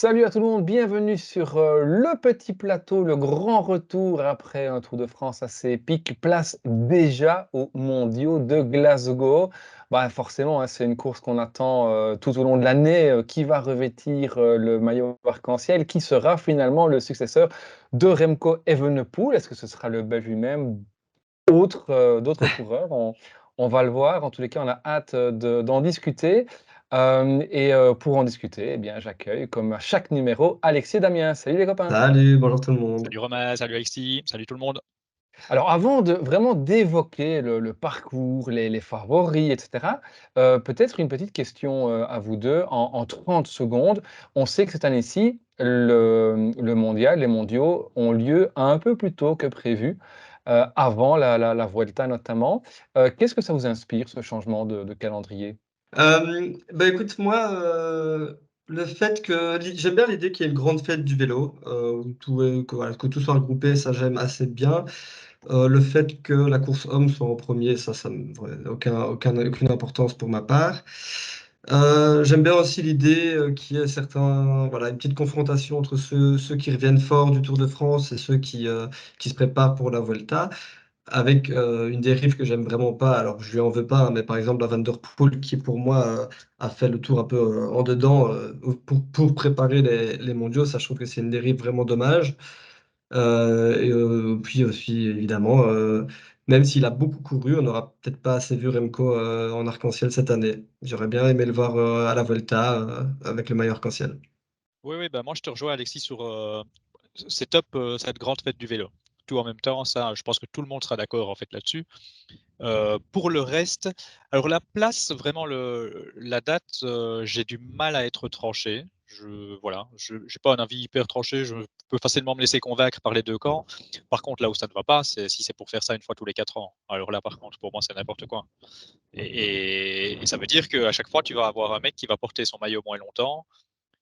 Salut à tout le monde, bienvenue sur le petit plateau, le grand retour après un Tour de France assez épique. Place déjà aux mondiaux de Glasgow. Bah, forcément, hein, c'est une course qu'on attend tout au long de l'année. Qui va revêtir le maillot arc-en-ciel? Qui sera finalement le successeur de Remco Evenepoel? Est-ce que ce sera le Belge lui-même? D'autres coureurs, on va le voir. En tous les cas, on a hâte d'en discuter. Pour en discuter, eh bien, j'accueille, comme à chaque numéro, Alexis et Damien. Salut les copains. Salut, bonjour tout le monde. Salut Romain, salut Alexis, salut tout le monde. Alors, avant de vraiment d'évoquer le parcours, les favoris, etc., peut-être une petite question à vous deux en 30 secondes. On sait que cette année-ci, le mondial, les mondiaux ont lieu un peu plus tôt que prévu, avant la Vuelta notamment. Qu'est-ce que ça vous inspire, ce changement de calendrier? Écoute, moi, le fait que j'aime bien l'idée qu'il y ait une grande fête du vélo, où que tout soit regroupé, ça j'aime assez bien. Le fait que la course homme soit en premier, ça aucune importance pour ma part. J'aime bien aussi l'idée qu'il y ait une petite confrontation entre ceux qui reviennent fort du Tour de France et ceux qui se préparent pour la Vuelta. Avec une dérive que j'aime vraiment pas, alors je lui en veux pas, hein, mais par exemple la Van Der Poel qui pour moi a fait le tour un peu en dedans pour préparer les mondiaux, ça je trouve que c'est une dérive vraiment dommage. Puis aussi évidemment, même s'il a beaucoup couru, on n'aura peut-être pas assez vu Remco en arc-en-ciel cette année. J'aurais bien aimé le voir à la Volta avec le maillot arc-en-ciel. Oui, bah moi je te rejoins Alexis sur c'est top cette grande fête du vélo. Tout en même temps, ça, je pense que tout le monde sera d'accord en fait là-dessus. Pour le reste, alors la place, vraiment la date, j'ai du mal à être tranché. Je n'ai pas un avis hyper tranché. Je peux facilement me laisser convaincre par les deux camps. Par contre, là où ça ne va pas, c'est si c'est pour faire ça une fois tous les 4 ans. Alors là, par contre, pour moi, c'est n'importe quoi. Et ça veut dire qu'à chaque fois, tu vas avoir un mec qui va porter son maillot moins longtemps.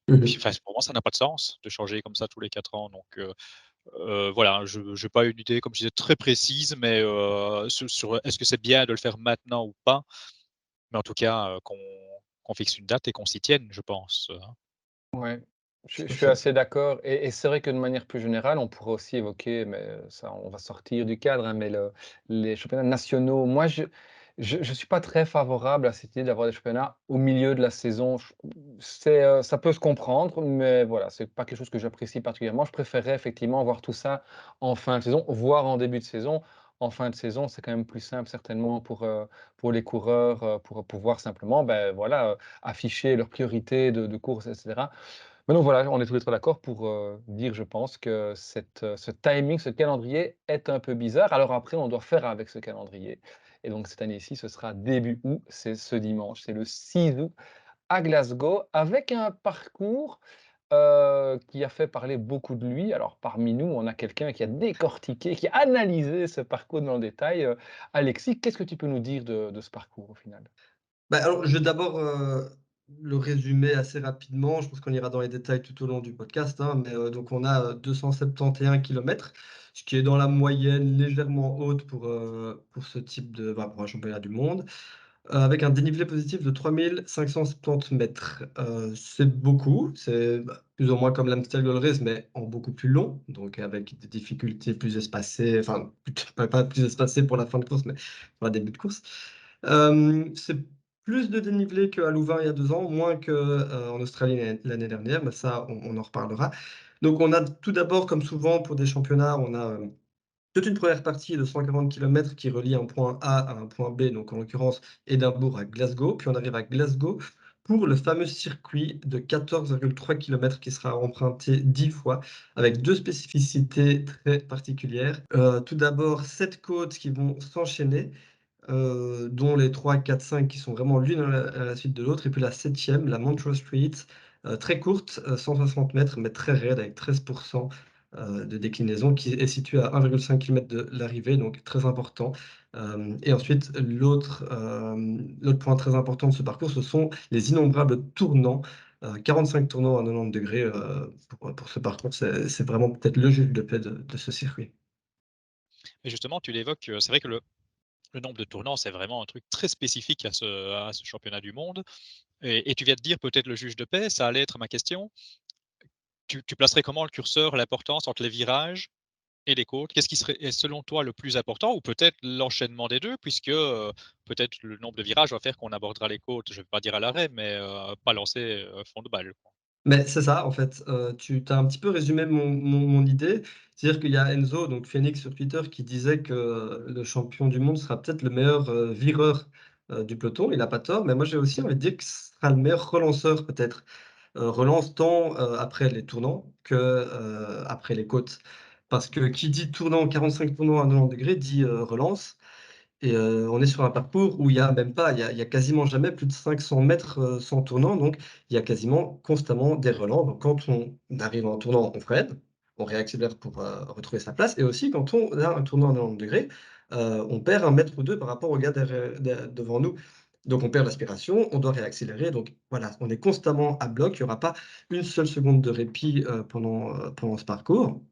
Puis, Mhm. enfin, pour moi, ça n'a pas de sens de changer comme ça tous les 4 ans. Donc, voilà, je n'ai pas une idée, comme je disais, très précise, mais sur est-ce que c'est bien de le faire maintenant ou pas. Mais en tout cas, qu'on fixe une date et qu'on s'y tienne, je pense. Ouais, je Tout je à suis fait. assez d'accord et c'est vrai que de manière plus générale, on pourrait aussi évoquer, mais ça, on va sortir du cadre, hein, mais les championnats nationaux. Moi, je suis pas très favorable à cette idée d'avoir des championnats au milieu de la saison. Ça peut se comprendre, mais voilà, c'est pas quelque chose que j'apprécie particulièrement. Je préférerais effectivement voir tout ça en fin de saison, voire en début de saison. En fin de saison, c'est quand même plus simple certainement pour les coureurs, pour pouvoir simplement, ben voilà, afficher leurs priorités de course, et cetera. Mais donc voilà, on est tous les 3 d'accord pour, dire, je pense, que ce timing, ce calendrier est un peu bizarre. Alors après, on doit faire avec ce calendrier et donc cette année-ci, ce sera début août, c'est ce dimanche, c'est le 6 août à Glasgow avec un parcours, qui a fait parler beaucoup de lui. Alors parmi nous, on a quelqu'un qui a décortiqué, qui a analysé ce parcours dans le détail. Alexis, qu'est-ce que tu peux nous dire de ce parcours au final? Alors, je vais d'abord le résumer assez rapidement. Je pense qu'on ira dans les détails tout au long du podcast, hein, mais donc on a 271 kilomètres, ce qui est dans la moyenne légèrement haute pour ce type pour un championnat du monde, avec un dénivelé positif de 3570 mètres. C'est beaucoup, c'est plus ou moins comme l'Amstel Gold Race, mais en beaucoup plus long, donc avec des difficultés plus espacées, enfin, pas plus espacées pour la fin de course, mais pour le début de course. C'est plus de dénivelé qu'à Louvain il y a 2 ans, moins qu'en Australie l'année dernière, mais ça, on en reparlera. Donc, on a tout d'abord, comme souvent pour des championnats, on a toute une première partie de 140 kilomètres qui relie un point A à un point B, donc en l'occurrence Édimbourg à Glasgow. Puis on arrive à Glasgow pour le fameux circuit de 14,3 kilomètres qui sera emprunté 10 fois, avec deux spécificités très particulières. Tout d'abord, 7 côtes qui vont s'enchaîner, dont les 3, 4, 5 qui sont vraiment l'une à la suite de l'autre. Et puis la septième, la Montrose Street, très courte, 160 mètres, mais très raide, avec 13% de déclinaison, qui est située à 1,5 km de l'arrivée, donc très important. Et ensuite, l'autre point très important de ce parcours, ce sont les innombrables tournants. 45 tournants à 90 degrés pour ce parcours. C'est vraiment peut-être le juste de paix de ce circuit. Et justement, tu l'évoques, c'est vrai que le nombre de tournants, c'est vraiment un truc très spécifique à ce championnat du monde. Et tu viens de dire peut-être le juge de paix, ça allait être ma question. tu placerais comment le curseur, l'importance entre les virages et les côtes? Qu'est-ce qui serait est selon toi le plus important ou peut-être l'enchaînement des 2 puisque, peut-être le nombre de virages va faire qu'on abordera les côtes, je vais pas dire à l'arrêt, mais, pas lancer, fond de balle, quoi. Mais c'est ça, en fait, tu as un petit peu résumé mon idée. C'est-à-dire qu'il y a Enzo, donc Phoenix sur Twitter, qui disait que le champion du monde sera peut-être le meilleur, vireur, du peloton. Il a pas tort, mais moi j'ai aussi envie de dire que ce sera le meilleur relanceur peut-être. Relance tant, après les tournants que, après les côtes. Parce que qui dit tournant, 45 tournants à 90° dit, relance. Et on est sur un parcours où il y a même pas, il y a quasiment jamais plus de 500 mètres, sans tournant, donc il y a quasiment constamment des relents. Donc quand on arrive en tournant, on freine, on réaccélère pour, retrouver sa place et aussi quand on a un tournant à 90°, on perd 1 mètre ou 2 par rapport au gars devant nous. Donc on perd l'aspiration, on doit réaccélérer, donc voilà, on est constamment à bloc, il y aura pas une seule seconde de répit, pendant ce parcours.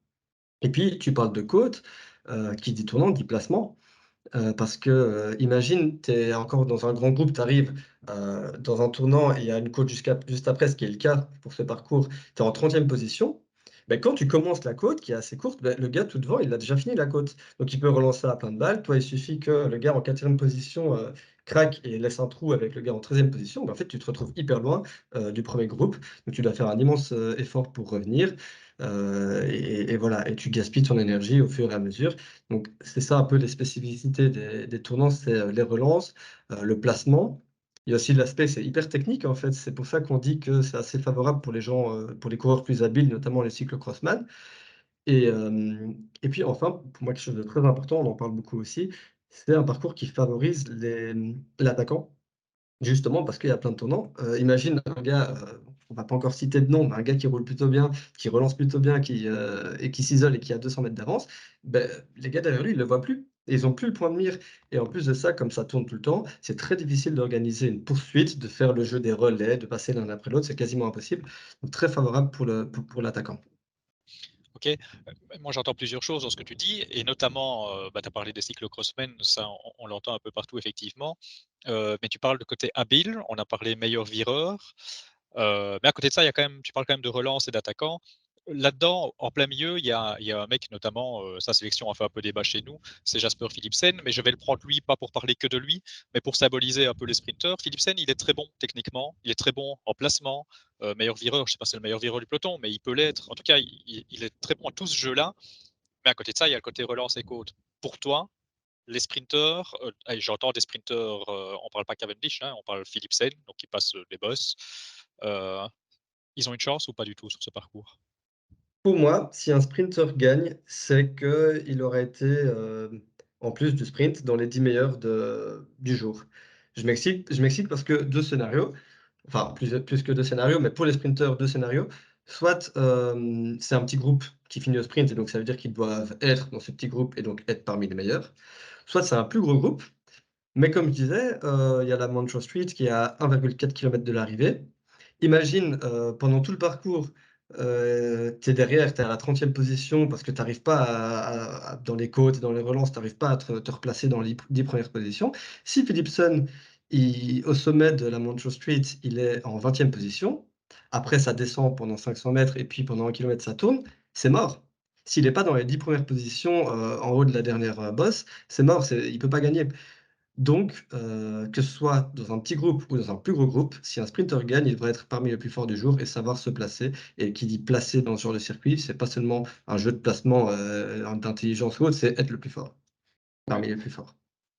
Et puis tu parles de côte, qui dit tournant dit placement. Parce que, imagine, tu es encore dans un grand groupe, tu arrives, dans un tournant et il y a une côte juste après, ce qui est le cas pour ce parcours, tu es en 30e position. Beh, quand tu commences la côte qui est assez courte, beh, le gars tout devant, il a déjà fini la côte. Donc il peut relancer à plein de balles. Toi, il suffit que le gars en 4e position, craque et laisse un trou avec le gars en 13e position. Bah, en fait, tu te retrouves hyper loin, du premier groupe. Donc tu dois faire un immense, effort pour revenir, et voilà et tu gaspilles ton énergie au fur et à mesure. Donc c'est ça un peu les spécificités des tournants, c'est, les relances, le placement. Il y a aussi l'aspect, c'est hyper technique en fait, c'est pour ça qu'on dit que c'est assez favorable pour les gens, pour les coureurs plus habiles, notamment les cyclo-crossman et puis enfin, pour moi quelque chose de très important, on en parle beaucoup aussi, c'est un parcours qui favorise l'attaquant. Justement, parce qu'il y a plein de tournants. Imagine un gars, on va pas encore citer de nom, mais un gars qui roule plutôt bien, qui relance plutôt bien, et qui s'isole et qui a 200 mètres d'avance, beh, les gars derrière lui, ils le voient plus et ils ont plus le point de mire et en plus de ça, comme ça tourne tout le temps, c'est très difficile d'organiser une poursuite, de faire le jeu des relais, de passer l'un après l'autre, c'est quasiment impossible. Donc très favorable pour l'attaquant. OK. Moi, j'entends plusieurs choses dans ce que tu dis et notamment, bah, tu as parlé des cyclo-crossmen, ça on l'entend un peu partout effectivement. Mais tu parles de côté habile, on a parlé meilleur vireur, mais à côté de ça, il y a quand même tu parles quand même de relance et d'attaquant. Là-dedans, en plein milieu, il y a un mec notamment, sa sélection a fait un peu débat chez nous, c'est Jasper Philipsen, mais je vais le prendre lui, pas pour parler que de lui, mais pour symboliser un peu les sprinteurs. Philipsen, il est très bon techniquement, il est très bon en placement, meilleur vireur, je sais pas si c'est le meilleur vireur du peloton, mais il peut l'être. En tout cas, il est très bon à tout ce jeu-là, mais à côté de ça, il y a le côté relance et côte. Pour toi, les sprinteurs, allez, j'entends des sprinteurs, on parle pas Cavendish, hein, on parle Philipsen, donc qui passe, les bosses. Heu, Ils ont une chance ou pas du tout sur ce parcours? Pour moi, si un sprinter gagne, c'est qu'il aurait été, en plus du sprint, dans les 10 meilleurs du jour. Je m'explique parce que 2 scénarios, enfin plus que 2 scénarios, mais pour les sprinters, 2 scénarios. Soit, c'est un petit groupe qui finit au sprint et donc ça veut dire qu'ils doivent être dans ce petit groupe et donc être parmi les meilleurs. Soit c'est un plus gros groupe, mais comme je disais, il y a la Montreal Street qui est à 1,4 km de l'arrivée. Imagine, pendant tout le parcours, tu es derrière, tu es à la 30e position parce que tu arrives pas dans les côtes et dans les relances, tu arrives pas à te replacer dans les 10 premières positions. Si Philipsen, au sommet de la Montreal Street, il est en 20e position, après ça descend pendant 500 mètres et puis pendant 1 kilomètre ça tourne, c'est mort. S'il est pas dans les 10 premières positions, en haut de la dernière, bosse, c'est mort, il peut pas gagner. Donc, que ce soit dans un petit groupe ou dans un plus gros groupe, si un sprinter gagne, il devrait être parmi les plus forts du jour et savoir se placer. Et qui dit placer dans ce genre de circuit, c'est pas seulement un jeu de placement, d'intelligence ou autre, c'est être le plus fort, Ouais. parmi les plus forts.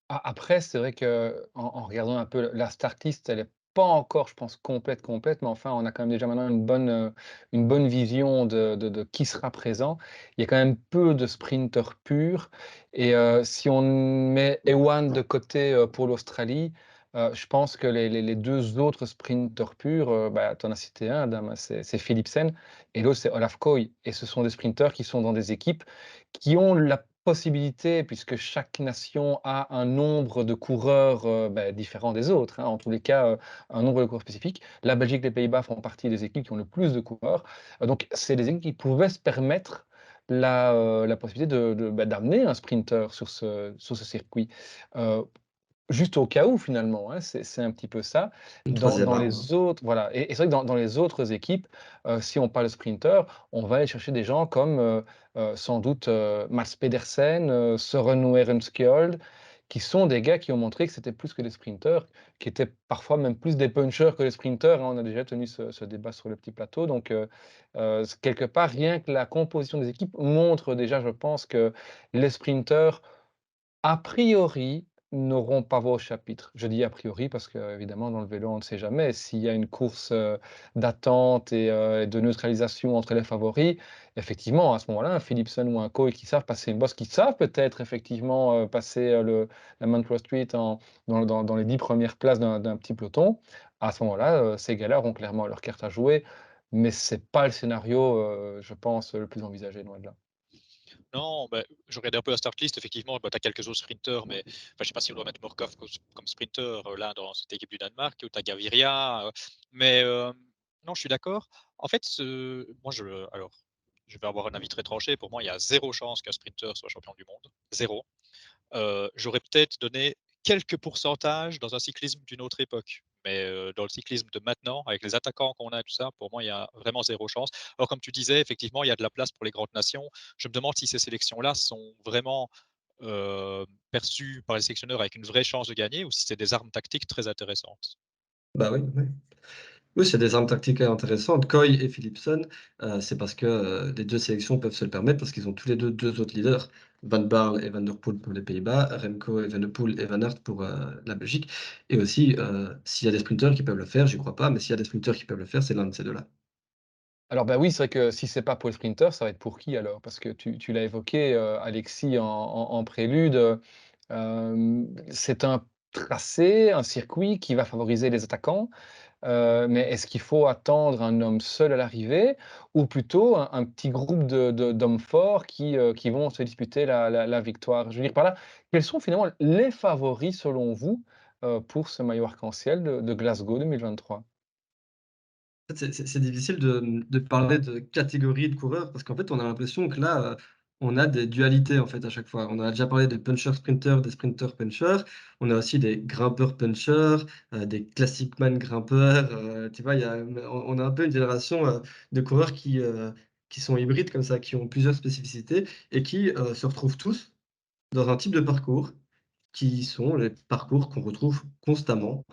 Après, c'est vrai qu'en regardant un peu la start list, elle est pas encore, je pense, complète, mais enfin, on a quand même déjà maintenant une bonne vision de qui sera présent. Il y a quand même peu de sprinters purs et si on met Ewan de côté, pour l'Australie, je pense que les 2 autres sprinters purs, bah, tu en as cité un, Dam, c'est Philipsen et l'autre, c'est Olaf Koy et ce sont des sprinters qui sont dans des équipes qui ont la possibilité, puisque chaque nation a un nombre de coureurs, bah, différent des autres, hein, en tous les cas, un nombre de coureurs spécifiques. La Belgique, les Pays-Bas font partie des équipes qui ont le plus de coureurs. Donc c'est des équipes qui pouvaient se permettre la possibilité bah, d'amener un sprinter sur ce circuit. Heu, juste au cas où finalement, hein, c'est un petit peu ça. Une Dans troisième dans arme, hein. les autres voilà et c'est vrai que dans les autres équipes, si on parle de sprinter, on va aller chercher des gens comme, sans doute, Mads Pedersen, Søren Werenskiold, qui sont des gars qui ont montré que c'était plus que des sprinters, qui étaient parfois même plus des punchers que des sprinters, hein. On a déjà tenu ce débat sur le petit plateau donc quelque part, rien que la composition des équipes montre déjà, je pense, que les sprinters a priori, n'auront pas voix au chapitre. Je dis a priori parce qu'évidemment dans le vélo, on ne sait jamais. S'il y a une course, d'attente et de neutralisation entre les favoris, effectivement, à ce moment-là, un Philipsen ou un Coe qui savent passer une bosse, qui savent peut-être effectivement, passer, la Montrose Street dans les 10 premières places d'un petit peloton. À ce moment-là, ces gars-là auront clairement leur carte à jouer, mais c'est pas le scénario, je pense, le plus envisagé, loin de là. Non, bah, je regardais un peu la start list, effectivement, bah, tu as quelques autres sprinters, mais enfin, je sais pas si on doit mettre Morkov comme sprinter là dans cette équipe du Danemark, ou tu as Gaviria, mais non, je suis d'accord. En fait, moi, alors, je vais avoir un avis très tranché. Pour moi, il y a zéro chance qu'un sprinter soit champion du monde. Zéro. J'aurais peut-être donné quelques pourcentages dans un cyclisme d'une autre époque. Mais dans le cyclisme de maintenant, avec les attaquants qu'on a et tout ça, pour moi, il y a vraiment zéro chance. Alors comme tu disais, effectivement, il y a de la place pour les grandes nations. Je me demande si ces sélections-là sont vraiment, perçues par les sélectionneurs avec une vraie chance de gagner, ou si c'est des armes tactiques très intéressantes. Bah oui, oui. Oui, c'est des armes tactiques intéressantes. Coy et Philipson, c'est parce que, les 2 sélections peuvent se le permettre parce qu'ils ont tous les 2 autres leaders. Van Baarle et Van der Poel pour les Pays-Bas, Remco et Van de Poel et Van Aert pour, la Belgique et aussi, s'il y a des sprinteurs qui peuvent le faire, j'y crois pas, mais s'il y a des sprinteurs qui peuvent le faire, c'est l'un de ces 2-là. Alors, bah, oui, c'est vrai que si c'est pas pour le sprinter, ça va être pour qui alors? Parce que tu l'as évoqué, Alexis, en prélude, c'est un tracé, un circuit qui va favoriser les attaquants, mais est-ce qu'il faut attendre un homme seul à l'arrivée ou plutôt un petit groupe d'hommes forts qui vont se disputer la victoire? Je veux dire par là, quels sont finalement les favoris selon vous, pour ce maillot arc-en-ciel de Glasgow 2023? En fait, c'est difficile de parler de catégorie de coureurs parce qu'en fait, on a l'impression que là, on a des dualités, en fait, à chaque fois. On a déjà parlé des punchers sprinters, des sprinters punchers. On a aussi des grimpeurs punchers, des classic man grimpeurs, tu vois? Il y a on a un peu une génération, de coureurs qui sont hybrides comme ça, qui ont plusieurs spécificités et qui, se retrouvent tous dans un type de parcours qui sont les parcours qu'on retrouve constamment,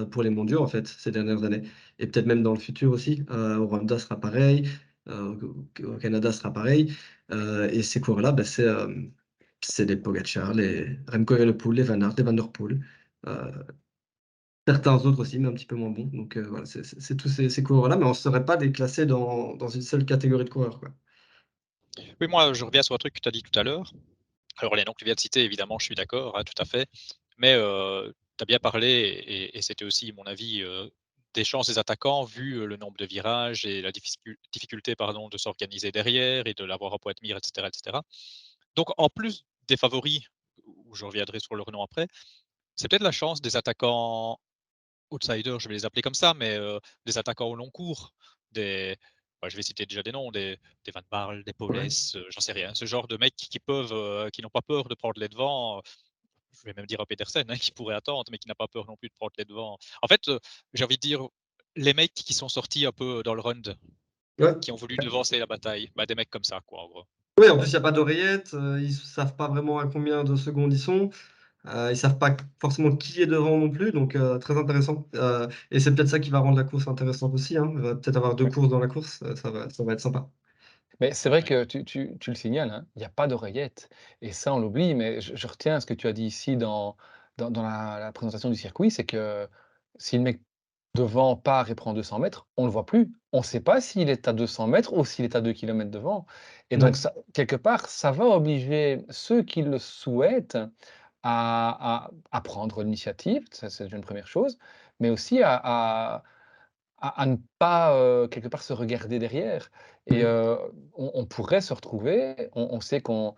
pour les mondiaux, en fait, ces dernières années et peut-être même dans le futur aussi. Au Rwanda sera pareil, au Canada sera pareil, et ces coureurs-là, bah, c'est les Pogacar, les Remco Evenepoel, les Van Aert, les Van der Poel, heu, certains autres aussi, mais un petit peu moins bons. Donc voilà, c'est tous ces coureurs-là, mais on ne saurait pas les classer dans une seule catégorie de coureurs, quoi. Oui, moi, je reviens sur un truc que tu as dit tout à l'heure. Alors les noms que tu viens de citer, évidemment, je suis d'accord, hein, tout à fait. Mais tu as bien parlé, et c'était aussi mon avis, des chances des attaquants vu, le nombre de virages et la difficulté, pardon, de s'organiser derrière et de l'avoir à Pointe-Mire, et cetera, et cetera. Donc en plus des favoris, où je reviendrai sur leur nom après, c'est peut-être la chance des attaquants outsiders, je vais les appeler comme ça, mais des attaquants au long cours, des bah, je vais citer déjà des noms, des Van Baarle, des Powless, Ouais. j'en sais rien. Ce genre de mecs qui peuvent, qui n'ont pas peur de prendre les devants, je vais même dire un Pedersen, hein, qui pourrait attendre, mais qui n'a pas peur non plus de prendre les devants. En fait, j'ai envie de dire, les mecs qui sont sortis un peu dans le run, Ouais. qui ont voulu devancer la bataille, bah, des mecs comme ça, quoi, en gros. Oui, en plus, il y a pas d'oreillette, ils savent pas vraiment à combien de secondes ils sont. Ils savent pas forcément qui est devant non plus, donc très intéressant, et c'est peut-être ça qui va rendre la course intéressante aussi, hein. Il va peut-être avoir 2 Oui. courses dans la course, ça va être sympa. Mais c'est vrai Ouais. que tu le signales, hein, il y a pas d'oreillette et ça, on l'oublie, mais je retiens ce que tu as dit ici dans la présentation du circuit, c'est que si le mec devant part et prend 200 mètres, on le voit plus. On ne sait pas s'il est à 200 mètres ou s'il est à 2 kilomètres devant et donc Ouais. ça quelque part, ça va obliger ceux qui le souhaitent à prendre l'initiative, ça c'est déjà une première chose, mais aussi à ne pas, quelque part se regarder derrière et Mmh. on pourrait se retrouver on sait qu'en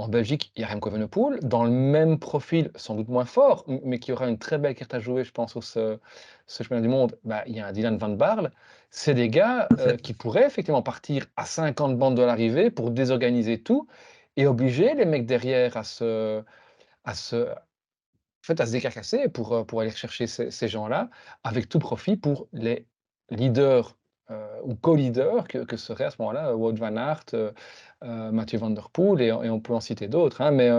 Belgique, il y a Remco Evenepoel, dans le même profil, sans doute moins fort, mais qui aura une très belle carte à jouer, je pense, ce championnat du monde, bah, il y a un Dylan van Baarle. C'est des gars, Tout à fait. qui pourraient effectivement partir à 50 bandes de l'arrivée pour désorganiser tout et obliger les mecs derrière à se fait, à se décarcasser pour aller chercher ces gens-là, avec tout profit pour les leaders, ou co-leaders que seraient à ce moment-là, Wout van Aert, Mathieu van der Poel et on peut en citer d'autres, hein. Mais,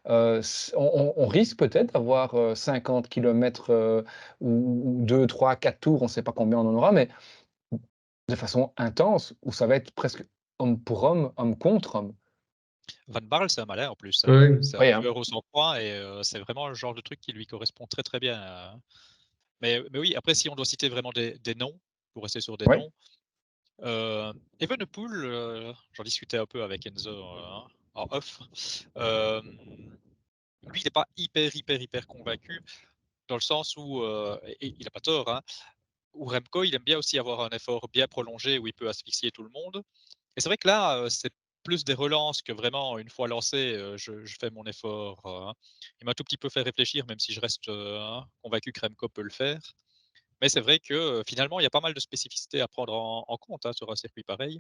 s on risque peut-être d'avoir, 50 kilomètres, ou 2, 3, 4 tours, on ne sait pas combien on en aura, mais de façon intense, où ça va être presque homme pour homme contre homme. Van Barle, c'est un malin en plus, hein. Oui, C'est un Oui, hein. tueur au sang-froid et c'est vraiment le genre de truc qui lui correspond très, très bien, mais oui, après si on doit citer vraiment des noms, pour rester sur des Ouais, noms, Evenepoel, j'en discutais un peu avec Enzo, en off. Lui, il n'est pas hyper, hyper, hyper convaincu dans le sens où, et il a pas tort, hein, où Remco, il aime bien aussi avoir un effort bien prolongé où il peut asphyxier tout le monde. Et c'est vrai que là, c'est plus des relances que vraiment une fois lancé, je fais mon effort, il m'a un tout petit peu fait réfléchir, même si je reste, convaincu que Remco peut le faire. Mais c'est vrai que, finalement, il y a pas mal de spécificités à prendre en compte, hein, sur un circuit pareil.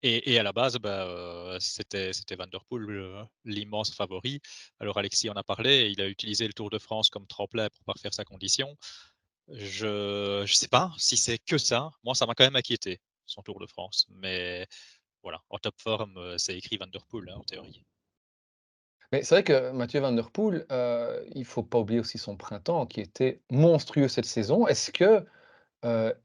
Et à la base, bah, c'était Van der Poel, l'immense favori. Alors Alexis en a parlé, il a utilisé le Tour de France comme tremplin pour parfaire sa condition. Je sais pas si c'est que ça. Moi, ça m'a quand même inquiété, son Tour de France. Mais voilà, en top forme, c'est écrit Van der Poel, hein, en théorie. mais c'est vrai que Mathieu van der Poel, il faut pas oublier aussi son printemps qui était monstrueux cette saison. Est-ce que,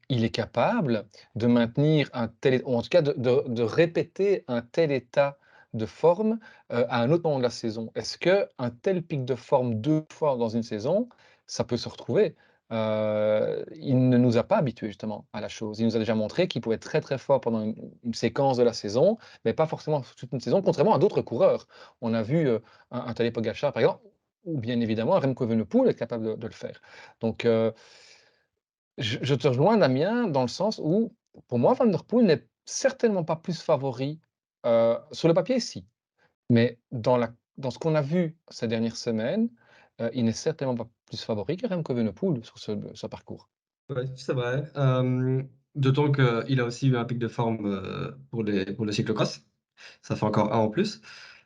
il est capable de maintenir un tel ou en tout cas de répéter un tel état de forme, à un autre moment de la saison? Est-ce qu'un tel pic de forme 2 fois dans une saison, ça peut se retrouver? Il ne nous a pas habitués justement à la chose. Il nous a déjà montré qu'il pouvait être très, très fort pendant une séquence de la saison, mais pas forcément toute une saison, contrairement à d'autres coureurs. On a vu, un Tadej Pogačar par exemple, ou bien évidemment un Remco Evenepoel être capable de le faire. Donc, je te rejoins Damien, dans le sens où, pour moi, Van der Poel n'est certainement pas plus favori, sur le papier si, mais dans ce qu'on a vu ces dernières semaines, il n'est certainement pas plus favori que Remco Evenepoel sur ce parcours. ouais, c'est vrai. D'autant qu'il a aussi eu un pic de forme, pour le cyclo-cross. Ça fait encore un en plus.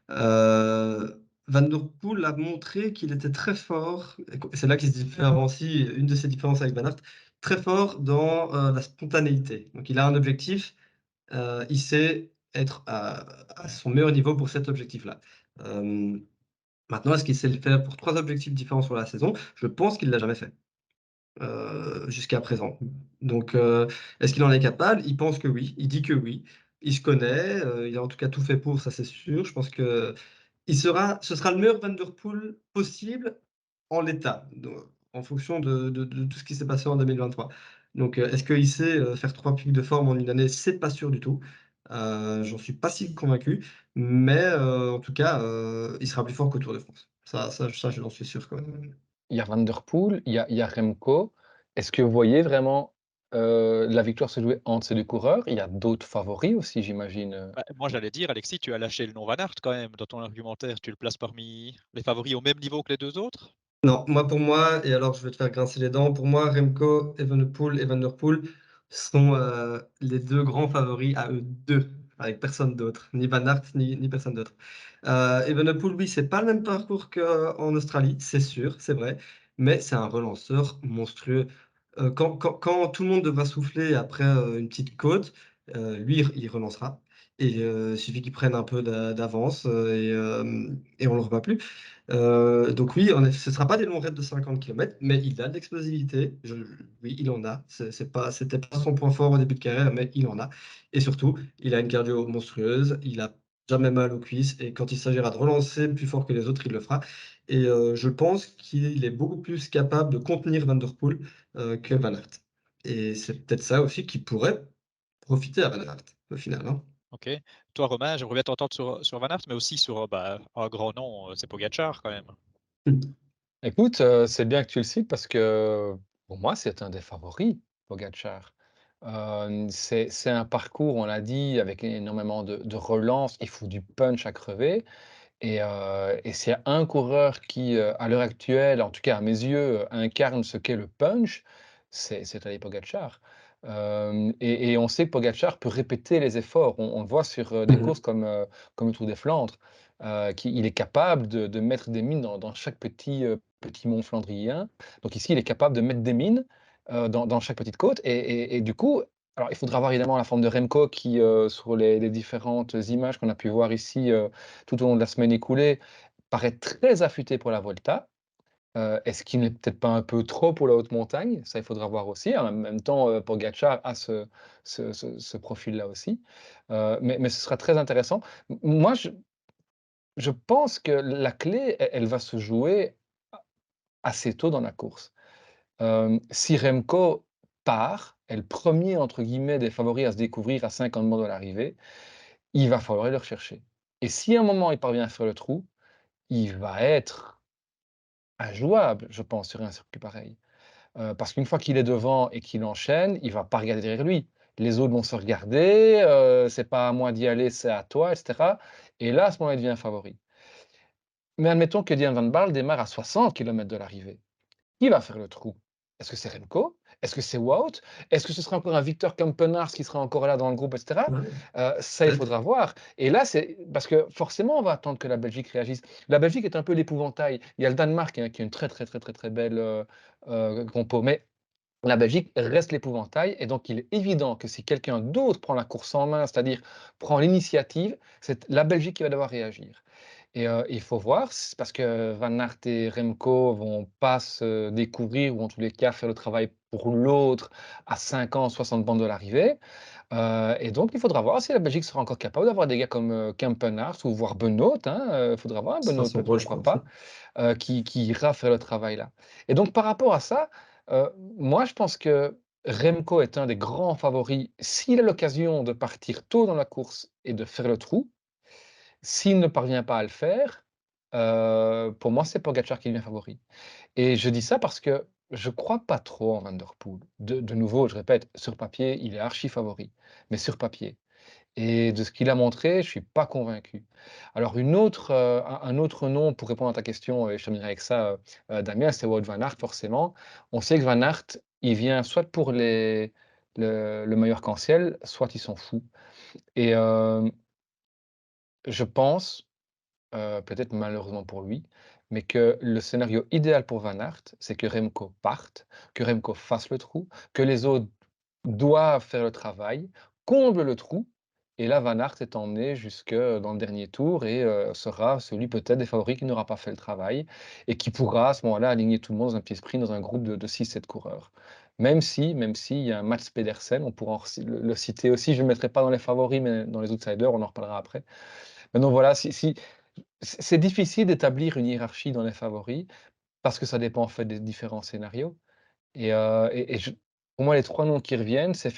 Van der Poel a montré qu'il était très fort, et c'est là qu'il se différencie, une de ses différences avec Van Aert, très fort dans, la spontanéité. Donc il a un objectif, il sait être à son meilleur niveau pour cet objectif-là. Hem, Maintenant, est-ce qu'il sait le faire pour 3 objectifs différents sur la saison? Je pense qu'il l'a jamais fait, jusqu'à présent. Donc, est-ce qu'il en est capable? Il pense que oui, il dit que oui. Il se connaît, il a en tout cas tout fait pour, ça c'est sûr. Je pense que ce sera le meilleur Van der Poel possible en l'état, en fonction de tout ce qui s'est passé en 2023. Donc, est-ce qu'il sait, faire 3 pics de forme en une année? C'est pas sûr du tout. J'en suis pas si convaincu, mais, en tout cas, il sera plus fort qu'au Tour de France. Ça, j'en suis sûr quand même. Il y a Van der Poel, il y a Remco. Est-ce que vous voyez vraiment, la victoire se jouer entre ces 2 coureurs? Il y a d'autres favoris aussi, j'imagine? Bah, moi, j'allais dire, Alexis, tu as lâché le nom Van Aert quand même dans ton argumentaire. Tu le places parmi les favoris au même niveau que les 2 autres? Non, moi pour moi, et alors je vais te faire grincer les dents, pour moi Remco Evenepoel et Van der Poel sont, les 2 grands favoris à eux 2, avec personne d'autre, ni Van Aert ni personne d'autre. Evenepoel, oui, c'est pas le même parcours qu'en Australie, c'est sûr, c'est vrai, mais c'est un relanceur monstrueux. Quand tout le monde devra souffler après, une petite côte, lui il relancera et il suffit qu'il prenne un peu d'avance, et on le revoit plus. Donc oui, en effet, ce ne sera pas des longs raids de 50 kilomètres, mais il a de l'explosivité. Oui, il en a. C'était pas son point fort au début de carrière, mais il en a. Et surtout, il a une cardio monstrueuse. Il a jamais mal aux cuisses. Et quand il s'agira de relancer plus fort que les autres, il le fera. Et je pense qu'il est beaucoup plus capable de contenir Van der Poel que Van Aert. Et c'est peut-être ça aussi qui pourrait profiter à Van Aert, au final, hein. OK. Toi, Romain, j'aimerais bien t'entendre sur Van Aert, mais aussi sur, bah, un grand nom, c'est Pogacar quand même. Écoute, c'est bien que tu le cites parce que, pour moi, c'est un des favoris, Pogacar. C'est un parcours, on l'a dit, avec énormément de relance. Il faut du punch à crever et s'il y a un coureur qui, à l'heure actuelle, en tout cas à mes yeux, incarne ce qu'est le punch, c'est Tadej Pogacar. Et on sait que Pogacar peut répéter les efforts. On le voit sur, des courses comme le Tour des Flandres. il est capable de mettre des mines dans chaque petit mont flandrien. Donc ici, il est capable de mettre des mines, dans chaque petite côte et du coup, alors il faudra voir évidemment la forme de Remco qui, sur les différentes images qu'on a pu voir ici, tout au long de la semaine écoulée, paraît très affûté pour la Volta. Est-ce qu'il n'est peut-être pas un peu trop pour la haute montagne? Ça, il faudra voir aussi. En même temps, Pogačar a ce profil-là aussi. Mais ce sera très intéressant. Moi, je pense que la clé, elle va se jouer assez tôt dans la course. Si Remco part, est le premier entre guillemets des favoris à se découvrir à 50 bornes de l'arrivée, il va falloir aller le rechercher. Et si à un moment il parvient à faire le trou, il va être injouable, je pense, sur un circuit pareil. Parce qu'une fois qu'il est devant et qu'il enchaîne, il va pas regarder derrière lui. Les autres vont se regarder, «C'est pas à moi d'y aller, c'est à toi» et cetera et là, à ce moment-là, il devient favori. Mais admettons que Dylan van Baarle démarre à 60 kilomètres de l'arrivée. Qui va faire le trou? Est-ce que c'est Remco? Est-ce que c'est Wout? Est-ce que ce sera encore un Victor Campenaerts qui sera encore là dans le groupe et cetera? Ouais, Ça, il peut-être. faudra voir et là, c'est parce que forcément, on va attendre que la Belgique réagisse. La Belgique est un peu l'épouvantail. Il y a le Danemark, hein, qui a une très, très, très, très, très belle, compo, mais la Belgique reste l'épouvantail et donc il est évident que si quelqu'un d'autre prend la course en main, c'est-à-dire prend l'initiative, c'est la Belgique qui va devoir réagir et il faut voir parce que Van Aert et Remco vont pas se découvrir ou en tous les cas faire le travail pour l'autre à 50, 60 bandes de l'arrivée, et donc il faudra voir si la Belgique sera encore capable d'avoir des gars comme, Campenaerts ou voire Benoot, hein, il faudra voir un Ce sera Benoot son peut-être, rôle, je pourquoi pense, pas, hein. qui ira faire le travail là. Et donc par rapport à ça, moi je pense que Remco est un des grands favoris s'il a l'occasion de partir tôt dans la course et de faire le trou. S'il ne parvient pas à le faire, pour moi c'est Pogačar qui devient favori. Et je dis ça parce que je crois pas trop en Van der Poel. De nouveau, je répète, sur papier, il est archi favori, mais sur papier. Et de ce qu'il a montré, je suis pas convaincu. Alors un autre nom pour répondre à ta question et je terminerai avec ça, Damien, c'est Wout van Aert forcément. On sait que Van Aert, il vient soit pour le maillot arc-en-ciel, soit il s'en fout et je pense, peut-être malheureusement pour lui, mais que le scénario idéal pour Van Aert, c'est que Remco parte, que Remco fasse le trou, que les autres doivent faire le travail, comblent le trou et là Van Aert est emmené jusque dans le dernier tour et sera celui peut-être des favoris qui n'aura pas fait le travail et qui pourra à ce moment-là aligner tout le monde dans un petit sprint, dans un groupe de 6-7 coureurs. Même si il y a un Mats Pedersen, on pourra en le citer aussi, je ne le mettrai pas dans les favoris, mais dans les outsiders, on en reparlera après. Maintenant voilà, si c'est difficile d'établir une hiérarchie dans les favoris parce que ça dépend en fait des différents scénarios et je pour moi les 3 noms qui reviennent, c'est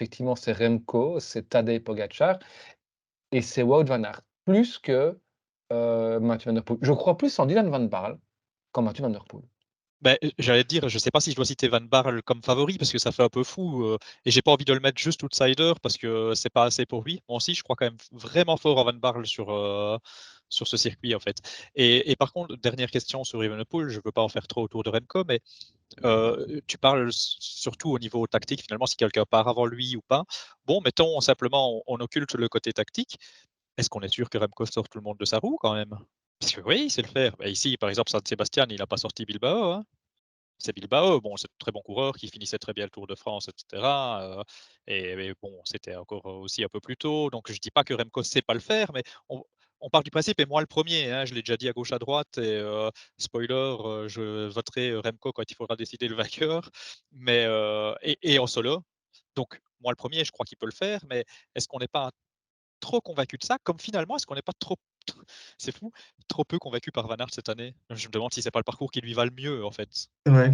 Remco, c'est Tadej Pogačar et c'est Wout van Aert. Plus que, Mathieu van der Poel. Je crois plus en Dylan van Baarle qu'en Mathieu van der Poel. Ben, j'allais te dire, je sais pas si je dois citer Van Baarle comme favori parce que ça fait un peu fou, et j'ai pas envie de le mettre juste outsider parce que c'est pas assez pour lui. Moi aussi, je crois quand même vraiment fort en Van Baarle sur ce circuit, en fait. Et par contre, dernière question sur Evenepoel, je veux pas en faire trop autour de Remco, mais tu parles surtout au niveau tactique, finalement, si quelqu'un part avant lui ou pas. Bon, mettons simplement, on occulte le côté tactique. Est-ce qu'on est sûr que Remco sort tout le monde de sa roue quand même? Parce que oui, il sait le faire. Bah, ici, par exemple, San Sebastian, il n'a pas sorti Bilbao, hein. C'est Bilbao, bon, c'est un très bon coureur qui finissait très bien le Tour de France, et cetera, et bon, c'était encore aussi un peu plus tôt, donc je dis pas que Remco sait pas le faire, mais on part du principe et moi le premier, hein, je l'ai déjà dit à gauche, à droite et spoiler, je voterai Remco quand il faudra décider le vainqueur, mais et en solo. Donc moi le premier, je crois qu'il peut le faire, mais est-ce qu'on n'est pas trop convaincu de ça? Comme finalement, est-ce qu'on n'est pas trop c'est fou, trop peu convaincu par Van Aert cette année? Je me demande si c'est pas le parcours qui lui va le mieux, en fait. Ouais.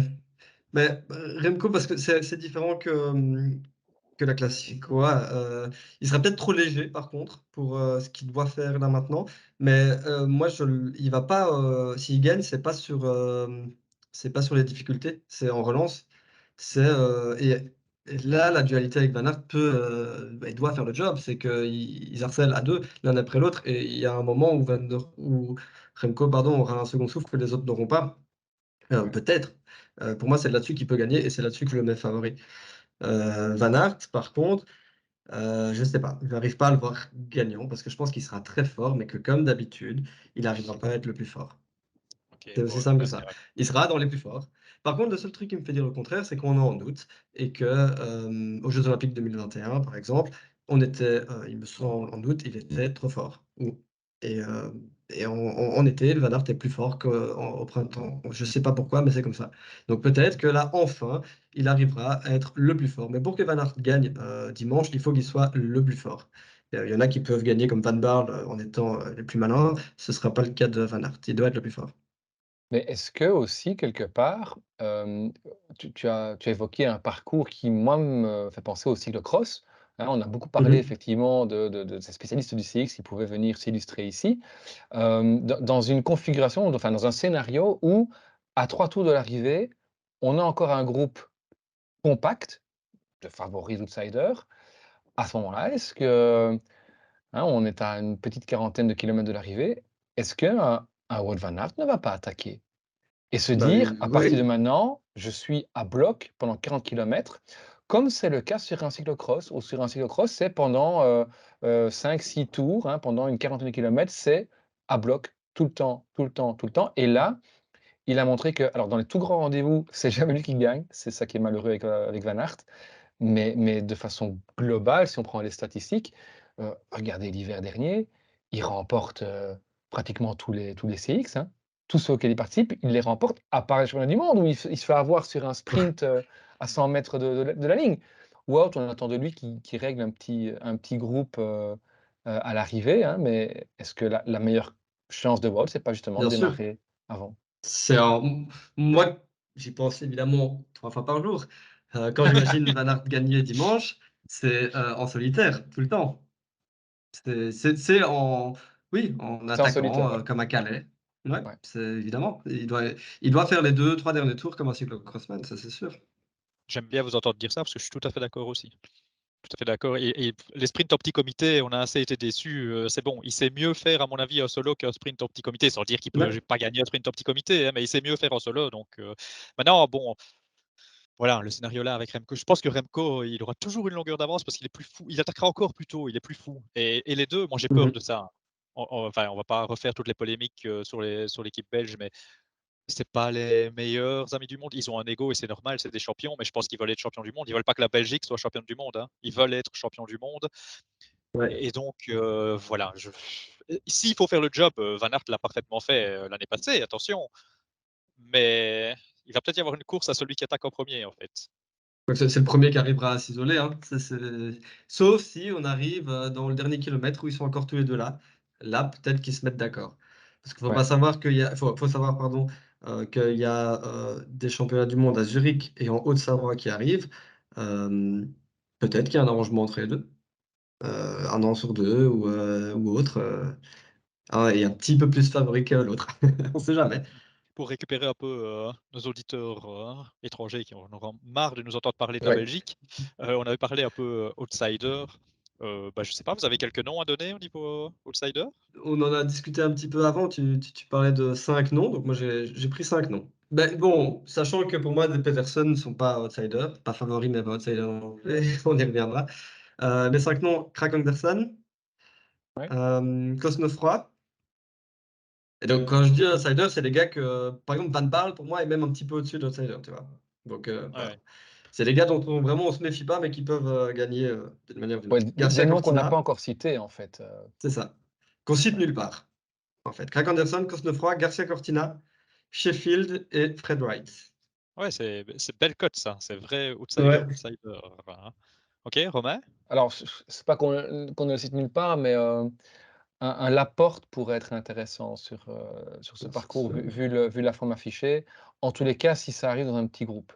Mais, Remco parce que c'est différent que la classique, quoi, il sera peut-être trop léger par contre pour, ce qu'il doit faire là maintenant, mais, moi je l il va pas, s'il gagne, c'est pas sur les difficultés, c'est en relance. Et là, la dualité avec Van Aert peut, bah, il doit faire le job, c'est qu'ils harcèlent à 2 l'un après l'autre et il y a un moment où Remco, pardon, aura un second souffle que les autres n'auront pas, Ouais. peut-être. Pour moi, c'est là-dessus qu'il peut gagner et c'est là-dessus que je le mets favori. Van Aert, par contre, Je sais pas, je n'arrive pas à le voir gagnant parce que je pense qu'il sera très fort, mais que comme d'habitude, il n'arrivera pas à être le plus fort. Ok, C'est aussi bon, simple que ouais, ça. c'est vrai. Il sera dans les plus forts. Par contre, le seul truc qui me fait dire le contraire, c'est qu'on est en août et que, aux Jeux olympiques 2021, par exemple, on était, il me semble, en août, il était trop fort. Et en été, le Van Aert est plus fort qu'au printemps. Je sais pas pourquoi, mais c'est comme ça. Donc peut-être que là, enfin, il arrivera à être le plus fort. Mais pour que Van Aert gagne, dimanche, il faut qu'il soit le plus fort. Il y en a qui peuvent gagner comme Van Baarle, en étant, les plus malins. Ce sera pas le cas de Van Aert. Il doit être le plus fort. Mais est-ce que aussi quelque part, tu as évoqué un parcours qui moi me fait penser au cyclo-cross, hein. On a beaucoup parlé Mmh. effectivement de ces spécialistes du CX qui pouvaient venir s'illustrer ici. Dans une configuration, enfin dans un scénario où à 3 tours de l'arrivée, on a encore un groupe compact de favoris outsiders. À ce moment-là, est-ce que, hein, on est à une petite quarantaine de kilomètres de l'arrivée, est-ce qu'un Wout van Aert ne va pas attaquer? Et se Bah, dire: «À partir de oui, maintenant, je suis à bloc pendant 40 kilomètres», comme c'est le cas sur un cyclo-cross, ou sur un cyclo-cross, c'est pendant, 5-6 tours, hein, pendant une quarantaine de kilomètres, c'est à bloc tout le temps, tout le temps, tout le temps. Et là, il a montré que alors dans les tout grands rendez-vous, c'est jamais lui qui gagne, c'est ça qui est malheureux avec Van Aert, mais de façon globale, si on prend les statistiques, regardez l'hiver dernier, il remporte, pratiquement tous les CX, hein. Tous ceux auxquels il participe, il les remporte, à part les championnats du monde où il se fait avoir sur un sprint, à 100 mètres de la ligne. Wout, on attend de lui qu'il règle un petit groupe, à l'arrivée, hein, mais est-ce que la meilleure chance de Wout, c'est pas justement de bien sûr. démarrer avant? C'est un moi, j'y pense évidemment 3 fois par jour. Quand j'imagine Van Aert gagner dimanche, c'est, en solitaire, tout le temps. C'est en oui, en C'est en solitaire, attaquant, ouais, comme à Calais. Ouais, ouais. c'est évidemment. Il doit faire les 2-3 derniers tours comme un cyclo-crossman, ça c'est sûr. J'aime bien vous entendre dire ça parce que je suis tout à fait d'accord aussi. Tout à fait d'accord et les sprints en petit comité, on a assez été déçus, c'est bon, il sait mieux faire à mon avis un solo qu'un sprint en petit comité, sans dire qu'il peut Ouais, pas gagner un sprint en petit comité, hein, mais il sait mieux faire en solo donc maintenant bon, voilà, le scénario là avec Remco, je pense que Remco, il aura toujours une longueur d'avance parce qu'il est plus fou, il attaquera encore plus tôt, il est plus fou et les 2, moi j'ai peur de mmh. ça. Enfin, on va pas refaire toutes les polémiques, sur l'équipe belge, mais c'est pas les meilleurs amis du monde. Ils ont un ego et c'est normal, c'est des champions, mais je pense qu'ils veulent être champions du monde. Ils veulent pas que la Belgique soit championne du monde, hein. Ils veulent être champions du monde Ouais. et donc voilà, s'il faut faire le job, Van Aert l'a parfaitement fait, l'année passée, attention, mais il va peut-être y avoir une course à celui qui attaque en premier en fait. Donc c'est le premier qui arrivera à s'isoler, hein. Ça c'est sauf si on arrive, dans le dernier kilomètre où ils sont encore tous les 2 là. Là, peut-être qu'ils se mettent d'accord. Parce qu'il faut pas Ouais. savoir qu'il y a faut savoir, pardon, qu'il y a, des championnats du monde à Zurich et en Haute-Savoie qui arrivent. Hem, Peut-être qu'il y a un arrangement entre les 2, 1 an sur 2 ou autre, un est un petit peu plus favori que l'autre. On sait jamais. Pour récupérer un peu, nos auditeurs, étrangers qui en auront marre de nous entendre parler de la Ouais. Belgique, on avait parlé un peu, outsider, bah, je sais pas, vous avez quelques noms à donner au niveau, outsider? On en a discuté un petit peu avant, tu parlais de 5 noms, donc moi j'ai pris 5 noms. Ben bon, sachant que pour moi, les Peterson ne sont pas outsiders, pas favoris, mais pas outsiders non plus, on y reviendra. Les 5 noms, Kragh Andersen, Ouais. Cosnefroy. Et donc quand je dis outsider, c'est les gars que, par exemple, Van Baarle, pour moi, est même un petit peu au-dessus d'outsider, tu vois? Donc voilà. Ouais. C'est les gars dont on vraiment on se méfie pas, mais qui peuvent, gagner, d'une manière ou d'une Ouais, autre. des Garcia noms qu'on n'a pas Cortina, encore cités en fait, c'est ça. Qu'on cite ouais. nulle part. En fait, Craig Anderson, Cosnefroy, Garcia Cortina, Sheffield et Fred Wright. Ouais, c'est belle cote ça, c'est vrai outsider, Ouais. outsider, hein. OK, Romain? Alors c'est pas qu'on ne le cite nulle part, mais un Laporte pourrait être intéressant sur ce C'est parcours sûr. vu la forme affichée. En tous les cas, si ça arrive dans un petit groupe.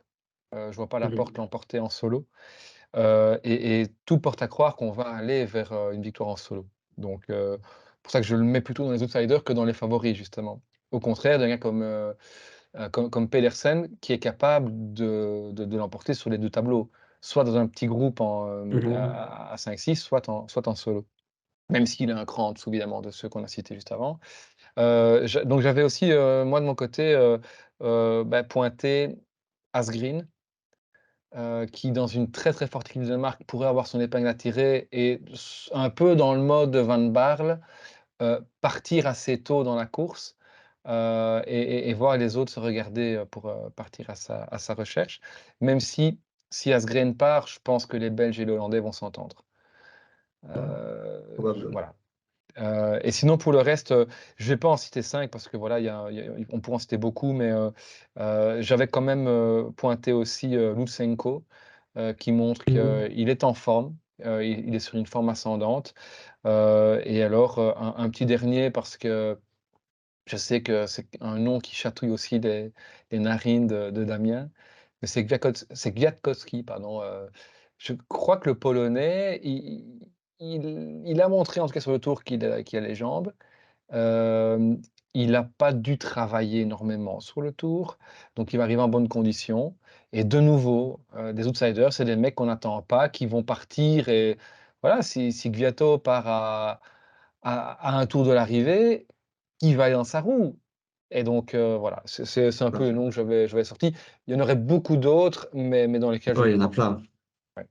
Je vois pas Laporte Mmh. l'emporter en solo, et tout porte à croire qu'on va aller vers, une victoire en solo. Donc pour ça que je le mets plutôt dans les outsiders que dans les favoris justement. Au contraire d'un gars comme Pedersen qui est capable de l'emporter sur les 2 tableaux, soit dans un petit groupe Mmh. à 5-6, soit en solo. Même s'il est un cran en dessous évidemment de ceux qu'on a cités juste avant. Donc j'avais aussi, moi de mon côté, bah, pointé Asgreen, qui dans une très, très forte équipe du Danemark pourrait avoir son épingle à tirer et un peu dans le mode de Van Baarle, partir assez tôt dans la course, et voir les autres se regarder, pour, partir à sa recherche. Même si Asgreen part, je pense que les Belges et les Hollandais vont s'entendre. Probablement. Voilà. Et sinon pour le reste, je vais pas en citer 5 parce que voilà, on pourrait en citer beaucoup, mais j'avais quand même, pointé aussi, Lutsenko, qui montre qu'il est en forme, il est sur une forme ascendante. Et alors, un petit dernier parce que je sais que c'est un nom qui chatouille aussi les narines de Damien, mais c'est Kwiatkowski, pardon. Je crois que le Polonais, il a montré, en tout cas sur le tour, qu'il a les jambes. Hem, il n'a pas dû travailler énormément sur le tour, donc il va arriver en bonne condition et de nouveau, des outsiders, c'est des mecs qu'on n'attend pas, qui vont partir et voilà, si Kviato part à un tour de l'arrivée, qui va aller dans sa roue? Et donc voilà, c'est un Tout à peu le fait. nom que j'avais sorti. Il y en aurait beaucoup d'autres, mais dans lesquels je Ouais, ne il y en a crois pas. plein. Ouais.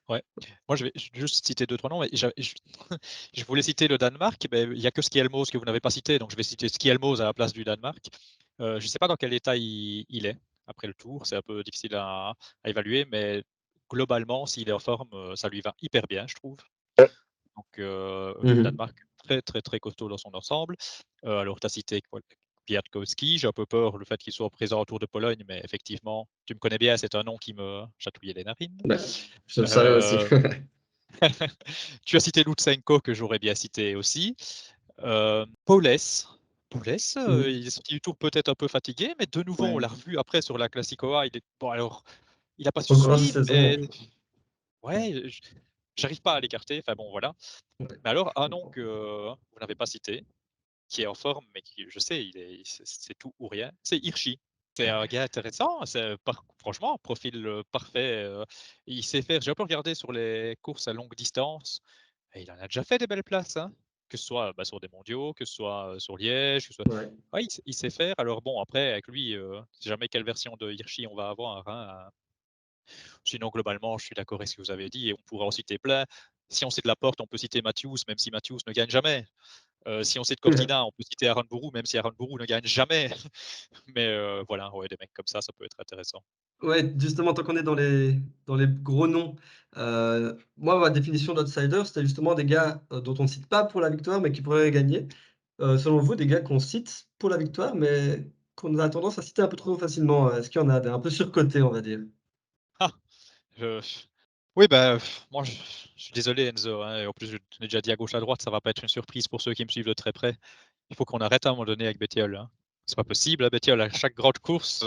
Ouais. Moi, je vais juste citer 2-3 noms, mais je voulais citer le Danemark, il n'y a que Skielmos que vous n'avez pas cité, donc je vais citer Skielmos à la place du Danemark. Je ne sais pas dans quel état il est après le tour, c'est un peu difficile à évaluer, mais globalement, s'il est en forme, ça lui va hyper bien, je trouve. Donc, le Mhm. Danemark, très, très, très costaud dans son ensemble. Alors, tu as cité Kwiatkowski, j'ai un peu peur le fait qu'il soit présent au Tour de Pologne, mais effectivement, tu me connais bien, c'est un nom qui me chatouillait les narines. Ouais, je le savais aussi. Euh, Tu as cité Lutsenko, que j'aurais bien cité aussi. Powless, Mhm. il est sorti du tour peut-être un peu fatigué, mais de nouveau, on Ouais. l'a revu après sur la Classicoa. Bon, alors, il n'a pas Trop grosse suffi, mais saison. ouais, j'arrive pas à l'écarter. Enfin bon, voilà. Ouais, Mais alors, je un nom comprends. que vous n'avez pas cité, qui est en forme, mais qui, je sais, c'est tout ou rien, c'est Hirschi. C'est un gars intéressant, franchement, profil parfait. Il sait faire. J'ai un peu regardé sur les courses à longue distance, et il en a déjà fait des belles places, hein. Que ce soit sur des mondiaux, que ce soit sur Liège, que ce soit. Ouais. Ouais, il sait faire. Alors bon, après, avec lui, c'est jamais quelle version de Hirschi on va avoir, hein. Sinon, globalement, je suis d'accord avec ce que vous avez dit, et on pourra en citer plein. Si on cite Laporte, on peut citer Matthews, même si Matthews ne gagne jamais. Si on cite Cortina, on peut citer Aaron Bourou, même si Aaron Bourou ne gagne jamais. Mais voilà, ouais, des mecs comme ça peut être intéressant. Ouais, justement, tant qu'on est dans les gros noms, moi, ma définition d'outsider, c'était justement des gars, dont on ne cite pas pour la victoire, mais qui pourraient gagner. Selon vous, des gars qu'on cite pour la victoire, mais qu'on a tendance à citer un peu trop facilement, est-ce qu'il y en a des un peu surcotés, on va dire? Ah, je- Oui, bah, moi, je suis désolé, Enzo, hein, et en plus, je l'ai déjà dit à gauche, à droite, ça va pas être une surprise pour ceux qui me suivent de très près. Il faut qu'on arrête à un moment donné avec Bettiol, hein. C'est pas possible, hein, Bettiol, à chaque grande course,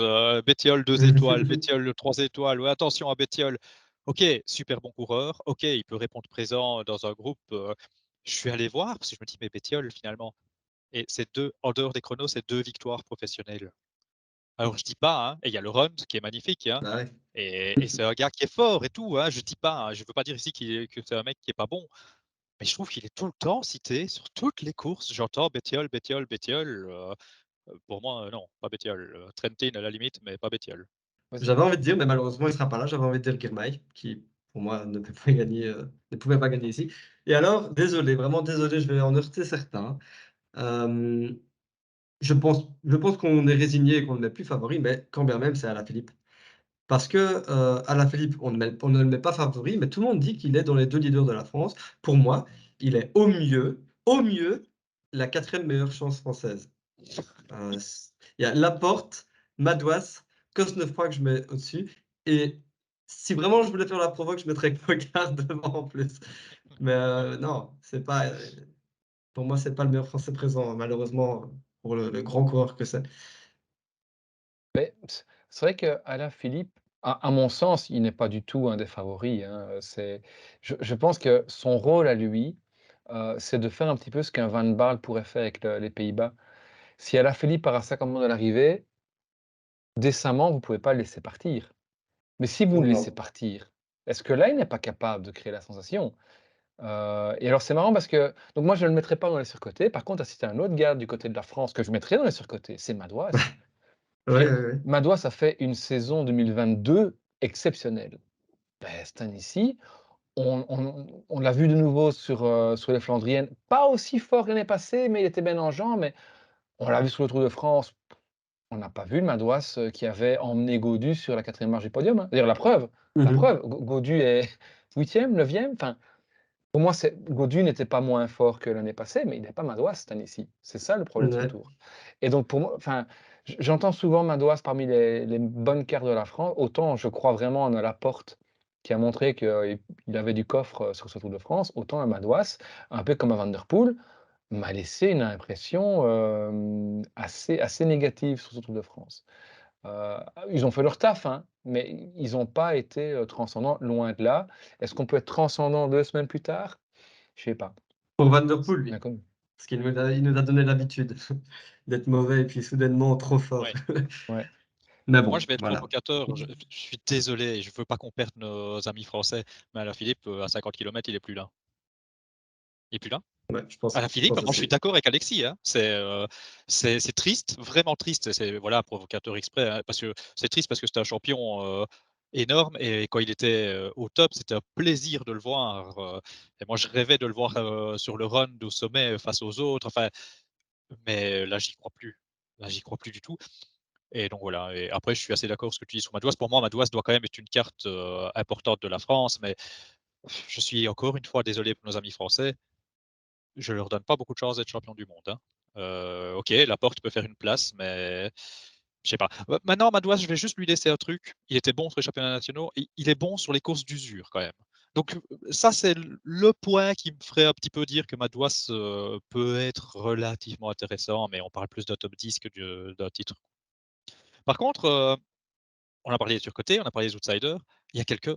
Bettiol 2 étoiles, Bettiol 3 étoiles, ouais, attention à Bettiol. Ok, super bon coureur, ok, il peut répondre présent dans un groupe. Je suis allé voir, parce que je me dis, mais Bettiol, finalement, et c'est deux, en dehors des chronos, c'est 2 victoires professionnelles. Alors je dis pas, hein, et il y a le run qui est magnifique, hein, Bah, ouais. et c'est un gars qui est fort et tout, hein, je dis pas, hein, je veux pas dire ici que c'est un mec qui est pas bon, mais je trouve qu'il est tout le temps cité sur toutes les courses. J'entends Bettiol, Bettiol, Bettiol. Pour moi, non, pas Bettiol. Trentin à la limite, mais pas Bettiol. Vas-y. J'avais envie de dire, mais malheureusement, il sera pas là, j'avais envie de dire Girmay, qui, pour moi, ne pouvait pas gagner ici. Et alors, désolé, vraiment désolé, je vais en heurter certains. Hem, je pense qu'on est résigné et qu'on ne met plus favori, mais quand bien même, c'est Alaphilippe. Parce que, Alaphilippe, on ne le met pas favori, mais tout le monde dit qu'il est dans les 2 leaders de la France. Pour moi, il est au mieux, la 4e meilleure chance française. S Il y a Laporte, Madouas, Cosnefroy que je mets au-dessus, et si vraiment je voulais faire la provoque, je mettrais Pogard devant en plus. Mais, non, c'est pas, pour moi, c'est pas le meilleur Français présent, malheureusement, pour le grand coureur que c'est. Mais c'est vrai qu'Alaphilippe, à mon sens, il n'est pas du tout un des favoris, hein, je pense que son rôle à lui, c'est de faire un petit peu ce qu'un Van Baarle pourrait faire avec les Pays-Bas. Si Alaphilippe part à 50 de l'arrivée, décemment, vous ne pouvez pas le laisser partir. Mais si vous le laissez Non. partir, est-ce que là, il n'est pas capable de créer la sensation? Et alors c'est marrant parce que donc moi je ne le mettrais pas dans les surcotés. Par contre, si tu un autre gars du côté de la France que je mettrais dans les surcotés, c'est Madouas. Je veux Ouais, dire, ouais, ouais. Madouas a fait une saison 2022 exceptionnel. Cette année-ci, on l'a vu de nouveau sur les Flandriennes, pas aussi fort que l'année passée, mais il était mélangeant, mais on l'a vu sur le Tour de France. On n'a pas vu le Madouas, qui avait emmené Gaudu sur la 4e marche du podium, hein. D'ailleurs la Mmh. preuve, Gaudu est 8e, 9e, enfin, pour moi, Gaudu n'était pas moins fort que l'année passée, mais il n'est pas Madouas cette année-ci. C'est ça le problème de son Ouais. Tour. Et donc pour moi, enfin, j'entends souvent Madouas parmi les bonnes cartes de la France. Autant je crois vraiment en Laporte qui a montré qu'il avait du coffre, sur ce Tour de France, autant un Madouas, un peu comme un Van der Poel, m'a laissé une impression, assez négative sur ce Tour de France. Heu, Ils ont fait leur taf, hein, mais ils n'ont pas été, transcendants, loin de là. Est-ce qu'on peut être transcendant 2 semaines plus tard? Je sais pas. Pour Van der C'est Poel, bien oui, connu. parce qu'il nous a donné l'habitude d'être mauvais et puis soudainement trop fort. Ouais. Ouais. Mais Moi, bon, je vais être voilà. provocateur. Je suis désolé, et je veux pas qu'on perde nos amis français, mais Alaphilippe, à 50 kilomètres, il est plus là. Il est plus là. Ouais, je Alaphilippe, pense moi, je suis aussi. d'accord avec Alexis, hein. C'est triste, vraiment triste. C'est voilà, provocateur exprès, hein, parce que c'est triste parce que c'était un champion, énorme, et quand il était, au top, c'était un plaisir de le voir, et moi, je rêvais de le voir, sur le run au sommet, face aux autres, enfin, mais là, j'y crois plus. Là, j'y crois plus du tout. Et donc voilà, et après je suis assez d'accord avec ce que tu dis sur Madouas. Pour moi, Madouas doit quand même être une carte, importante de la France, mais je suis encore une fois désolé pour nos amis français, je leur donne pas beaucoup de chance d'être champion du monde, hein. OK, Laporte peut faire une place, mais je sais pas. Maintenant Madouas, je vais juste lui laisser un truc, il était bon sur les championnats nationaux, il est bon sur les courses d'usure quand même. Donc ça, c'est le point qui me ferait un petit peu dire que Madouas, peut être relativement intéressant, mais on parle plus d'un top 10 que d'un titre. Par contre, on a parlé des surcotés, on a parlé des outsiders. Il y a quelques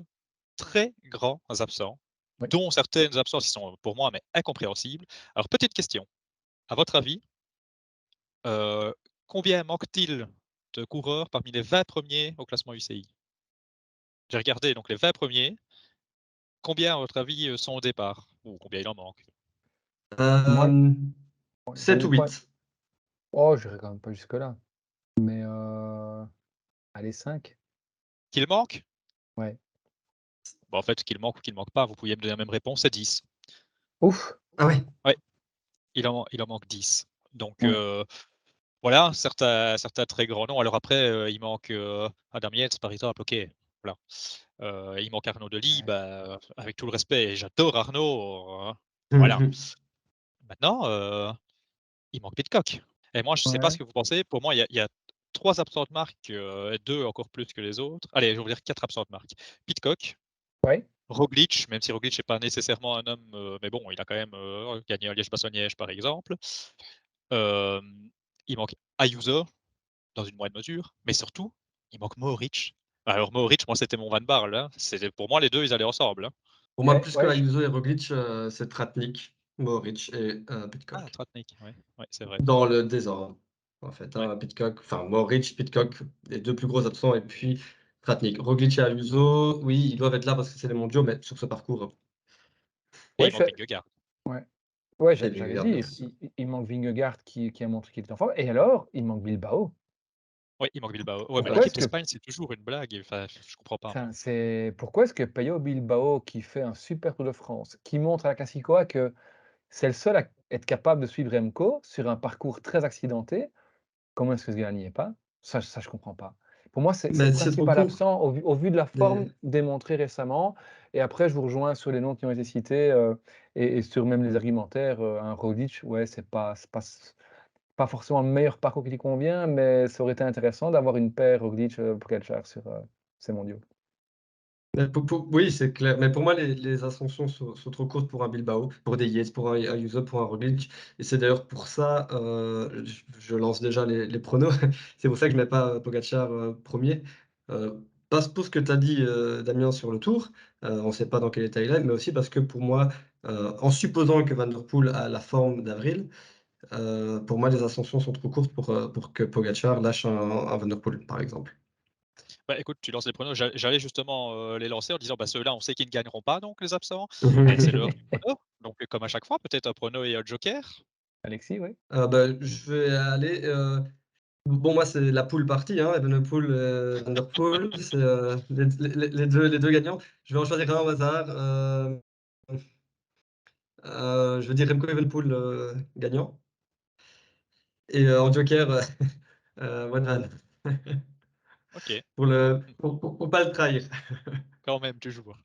très grands absents, Oui. dont certaines absences qui sont pour moi mais incompréhensibles. Alors petite question, à votre avis, heu, combien manque-t-il de coureurs parmi les 20 premiers au classement UCI? J'ai regardé donc les 20 premiers, combien à votre avis, sont au départ? Ou combien il en manque? Moi, 7 j'aime ou pas, 8. oh, j'irai quand même pas jusque-là, mais allez 5. Qu'il manque? Ouais. Bah, en fait, qu'il manque ou qu'il manque pas, vous pouviez me donner la même réponse, c'est 10. Ouf! Ah ouais. Ouais, il en manque 10. Donc Ouais. voilà, certains très grands noms. Alors après, il manque, Adam Yates par exemple, OK, voilà. Il manque Arnaud Delis, Ouais. bah, avec tout le respect, et j'adore Arnaud, voilà. Mmh. Maintenant, il manque Pidcock, et moi, je ne sais pas ce Ouais. que vous pensez. Pour moi, il y a 3 absentes marques, 2 encore plus que les autres. Allez, je vais vous dire 4 absentes marques. Pidcock, Ouais. Roglic, même si Roglic n'est pas nécessairement un homme, mais bon, il a quand même, gagné un Liège-Bastogne-Liège, par exemple. Il manque Ayuso, dans une moindre mesure, mais surtout, il manque Mohoric. Alors Mohoric, moi, c'était mon Van Barle, hein. C'était pour moi, les 2 ils allaient ensemble, hein. Pour moi, Et plus que ouais, Ayuso et Roglic, c'est Tratnik, Mohoric et Ah, Pidcock. Tratnik, ouais, ouais, c'est vrai. Dans le désordre, en fait, Ouais. hein, Pidcock, enfin Mohoric, Pidcock, les 2 plus gros absents et puis Tratnik. Roglic et Ayuso, oui, ils doivent être là parce que c'est les mondiaux, mais sur ce parcours, Et ouais, il manque Vingegaard. ouais. Ouais, et j'allais Vingegaard, bien dire, sûr. il manque Vingegaard qui a montré qu'il était en forme, et alors, il manque Bilbao. Ouais, il manque Bilbao. Ouais, mais Pourquoi Voilà. est-ce l'équipe que d'Espagne, c'est toujours une blague, enfin, je comprends pas, moi. pourquoi est-ce que Pello Bilbao, qui fait un super Tour de France, qui montre à la Classicoa que c'est le seul à être capable de suivre Remco sur un parcours très accidenté, comment est-ce que ce gars n'y est pas? Ça, je comprends pas. Pour moi, c'est Mais le c'est trop principal court. absent au vu de la Des forme démontrée récemment, et après je vous rejoins sur les noms qui ont été cités, et sur même les argumentaires, un Roglic, ouais, c'est pas forcément le meilleur parcours qui lui convient, mais ça aurait été intéressant d'avoir une paire Roglic, Pogačar sur, ces mondiaux. Mais oui, c'est clair. Mais pour moi, les ascensions sont trop courtes pour un Bilbao, pour des Yates, pour un Ayuso, pour un Roglic. Et c'est d'ailleurs pour ça, je lance déjà les pronos. C'est pour ça que je mets pas Pogacar 1er. Pas pour ce que tu as dit, Damien, sur le Tour. On ne sait pas dans quel état il est, mais aussi parce que pour moi, en supposant que Van der Poel a la forme d'avril, pour moi, les ascensions sont trop courtes pour que Pogacar lâche un Van der Poel, par exemple. Bah, écoute, tu lances les pronos. J'allais justement, les lancer en disant: «Bah, ceux-là, on sait qu'ils ne gagneront pas, donc les absents». Beh, c'est l'heure du prono. Donc comme à chaque fois, peut-être un prono et un joker? Alexis, oui? Bah, je vais aller. Bon, moi, c'est la pool party, hein, Evenepoel, Van der Poel, c'est les deux gagnants. Je vais en choisir un au hasard. Je vais dire Remco Evenepoel gagnant. Et en joker, Wout van. Ok, Pour pas le trahir. quand même, toujours.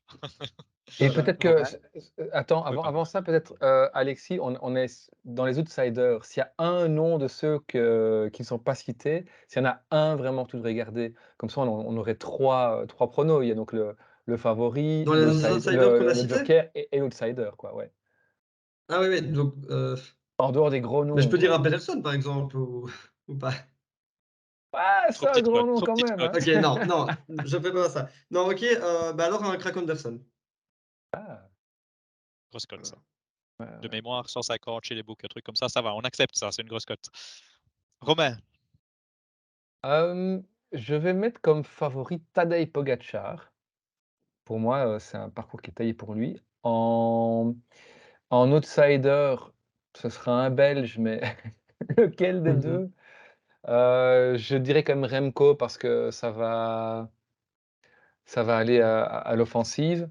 Et Voilà. peut-être que Romain? attends, Oui, pardon. avant ça, peut-être, Alexis, on est dans les outsiders. S'il y a un nom de ceux qui ne sont pas cités, s'il y en a un vraiment que tu devrais garder, comme ça on aurait 3 pronos. Il y a donc le favori, Dans les outsiders qu'on a le cités? joker et l'outsider, quoi, ouais. Ah oui, oui, donc, En dehors des gros mais je noms, peux dire quoi. un Pedersen, par exemple, ou pas? Ah, Trop c'est un petite gros cote, nom trop quand petite même, hein? cote. OK, non, non, je fais pas ça. Non, OK, bah, alors un Krak Andersen. Ah, Grosse cote, ça. ouais, De ouais. mémoire, 150 chez les books, un truc comme ça va, on accepte ça, c'est une grosse cote. Romain? Je vais mettre comme favori Tadej Pogačar. Pour moi, c'est un parcours qui est taillé pour lui. En outsider, ce sera un Belge, mais lequel des Mmh. 2? Je dirais quand même Remco parce que ça va aller à l'offensive,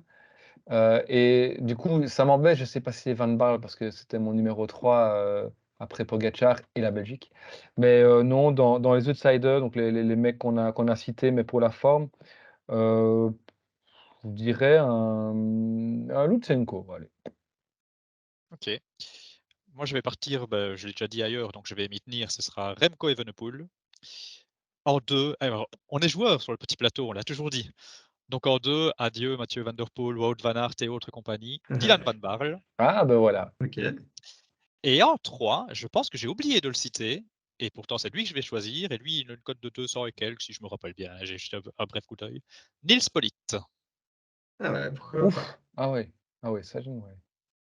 et du coup, ça m'embête, je sais pas si c'est Van Baarle parce que c'était mon numéro 3 après Pogačar et la Belgique. Mais non, dans les outsiders, donc les mecs qu'on a cités, mais pour la forme, heu, je dirais un Lutsenko, allez. OK. Moi, je vais partir, bah, je l'ai déjà dit ailleurs, donc je vais m'y tenir, ce sera Remco Evenepoel. En 2, alors, on est joueurs sur le petit plateau, on l'a toujours dit. Donc en 2, adieu Mathieu Van Der Poel, Wout van Aert et autres compagnie, Dylan Van Baarle. Ah, ben voilà. OK. Et en 3, je pense que j'ai oublié de le citer, et pourtant c'est lui que je vais choisir, et lui, il a une cote de 200 et quelques, si je me rappelle bien, j'ai jeté un bref coup d'œil. Nils Politt. Ah ouais, pourquoi pas? Ouf! Ah ouais. Ah ouais, ça, ouais.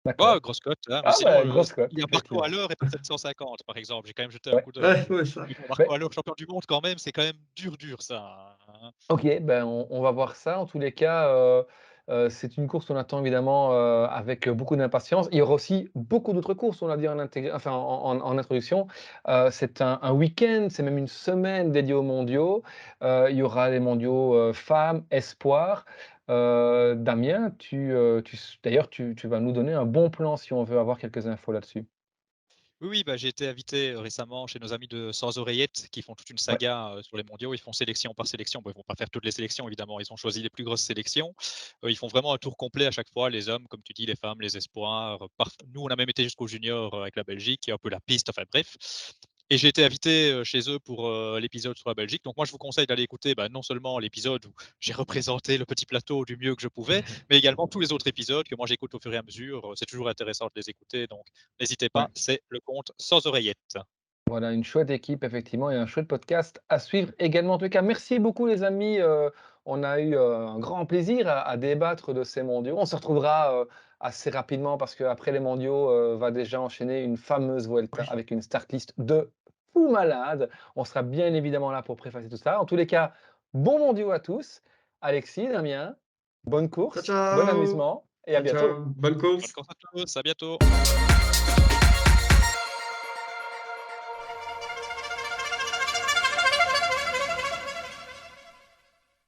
Ouais, D'accord. grosse cote, hein, mais Ah sinon, bah, grosse cote, il y a Marco effectivement. Haller et peut-être 150 par exemple, j'ai quand même jeté un Ouais. coup d'œil. Ouais, ouais, ça. Mais bon, Marco Beh, Haller, champion du monde quand même, c'est quand même dur ça, hein. OK, ben, on va voir ça. En tous les cas, c'est une course qu'on attend évidemment, avec beaucoup d'impatience. Il y aura aussi beaucoup d'autres courses, on l'a dit en introduction. C'est un week-end, c'est même une semaine dédiée aux mondiaux. Il y aura les mondiaux, femmes, espoirs. Damien, d'ailleurs, tu vas nous donner un bon plan si on veut avoir quelques infos là-dessus. Oui, oui, bah, j'ai été invité, récemment chez nos amis de Sans Oreillettes qui font toute une Ouais. saga, sur les mondiaux. Ils font sélection par sélection. Bon, ils vont pas faire toutes les sélections évidemment, ils ont choisi les plus grosses sélections. Ils font vraiment un tour complet à chaque fois, les hommes, comme tu dis, les femmes, les espoirs, nous, on a même été jusqu'aux juniors, avec la Belgique et un peu la piste, enfin bref. Et j'ai été invité, chez eux pour, l'épisode sur la Belgique. Donc moi, je vous conseille d'aller écouter, bah, non seulement l'épisode où j'ai représenté le petit plateau du mieux que je pouvais, mais également tous les autres épisodes que moi j'écoute au fur et à mesure. C'est toujours intéressant de les écouter, donc n'hésitez Ouais. pas, c'est le compte Sans Oreillettes. Voilà, une chouette équipe effectivement et un chouette podcast à suivre également. En tout cas, merci beaucoup les amis, on a eu, un grand plaisir à débattre de ces mondiaux. On se retrouvera, assez rapidement parce qu'après les mondiaux, va déjà enchaîner une fameuse Vuelta Oui. avec une start list de fou malade. On sera bien évidemment là pour préfacer tout ça. En tous les cas, bons mondiaux à tous. Alexis, Damien, bonne Ciao, course, bon ciao. amusement et à Ciao, bientôt. ciao. Bonne Bonne course. course à tous, à bientôt.